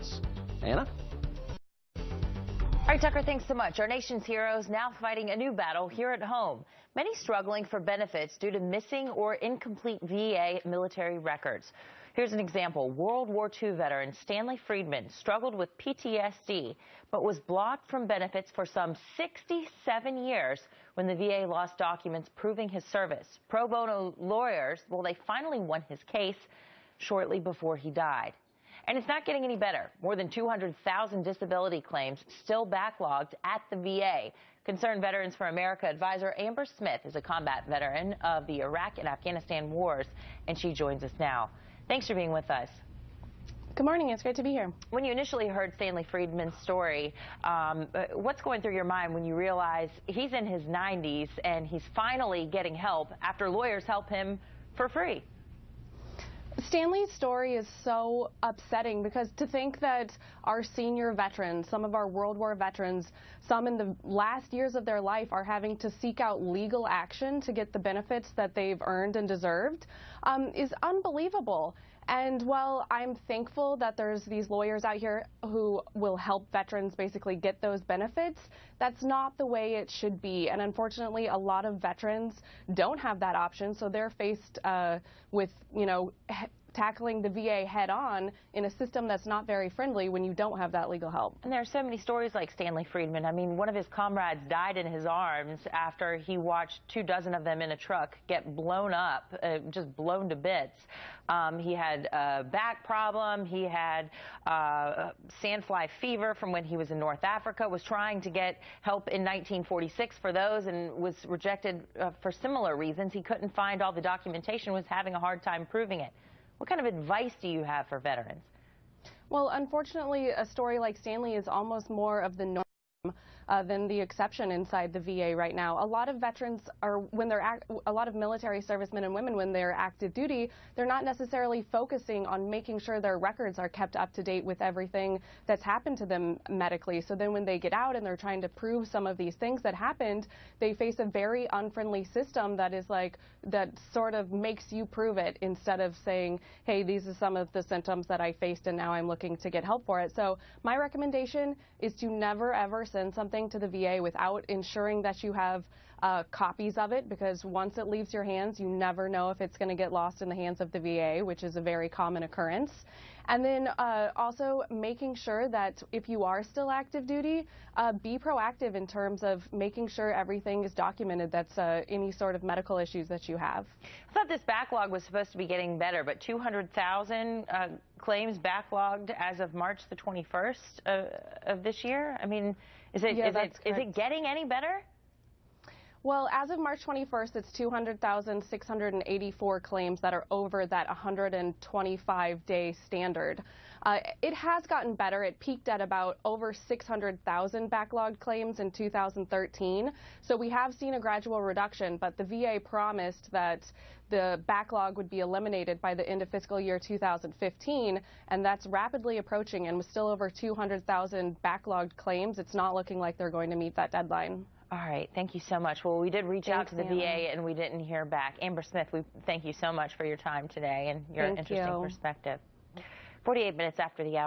us. Anna? All right, Tucker, thanks so much. Our nation's heroes now fighting a new battle here at home. Many struggling for benefits due to missing or incomplete VA military records. Here's an example. World War II veteran Stanley Freedman struggled with PTSD, but was blocked from benefits for some 67 years when the VA lost documents proving his service. Pro bono lawyers, well, they finally won his case shortly before he died. And it's not getting any better. More than 200,000 disability claims still backlogged at the VA. Concerned Veterans for America advisor Amber Smith is a combat veteran of the Iraq and Afghanistan wars, and she joins us now. Thanks for being with us. Good morning. It's great to be here. When you initially heard Stanley Freedman's story, what's going through your mind when you realize he's in his 90s and he's finally getting help after lawyers help him for free? Stanley's story is so upsetting because to think that our senior veterans, some of our World War veterans, some in the last years of their life are having to seek out legal action to get the benefits that they've earned and deserved is unbelievable. And while I'm thankful that there's these lawyers out here who will help veterans basically get those benefits, that's not the way it should be. And unfortunately, a lot of veterans don't have that option, so they're faced with, tackling the VA head on in a system that's not very friendly when you don't have that legal help. And there are so many stories like Stanley Freedman. I mean, one of his comrades died in his arms after he watched 24 of them in a truck get blown up, just blown to bits. He had a back problem. He had sandfly fever from when he was in North Africa, was trying to get help in 1946 for those and was rejected for similar reasons. He couldn't find all the documentation, was having a hard time proving it. What kind of advice do you have for veterans? Well, unfortunately, a story like Stanley is almost more of the norm than the exception inside the VA right now. A lot of veterans are, a lot of military servicemen and women, when they're active duty, they're not necessarily focusing on making sure their records are kept up to date with everything that's happened to them medically. So then when they get out and they're trying to prove some of these things that happened, they face a very unfriendly system that is that sort of makes you prove it instead of saying, hey, these are some of the symptoms that I faced and now I'm looking to get help for it. So my recommendation is to never ever send something to the VA without ensuring that you have copies of it, because once it leaves your hands, you never know if it's going to get lost in the hands of the VA, which is a very common occurrence. And then also making sure that if you are still active duty, be proactive in terms of making sure everything is documented, that's any sort of medical issues that you have. I thought this backlog was supposed to be getting better, but 200,000 claims backlogged as of March the 21st of this year. I mean, is it getting any better? Well, as of March 21st, it's 200,684 claims that are over that 125-day standard. It has gotten better. It peaked at about over 600,000 backlogged claims in 2013. So we have seen a gradual reduction, but the VA promised that the backlog would be eliminated by the end of fiscal year 2015, and that's rapidly approaching, and with still over 200,000 backlogged claims, it's not looking like they're going to meet that deadline. All right. Thank you so much. Well, we did reach out to the VA and we didn't hear back. Amber Smith, we thank you so much for your time today and your interesting perspective. 48 minutes after the hour.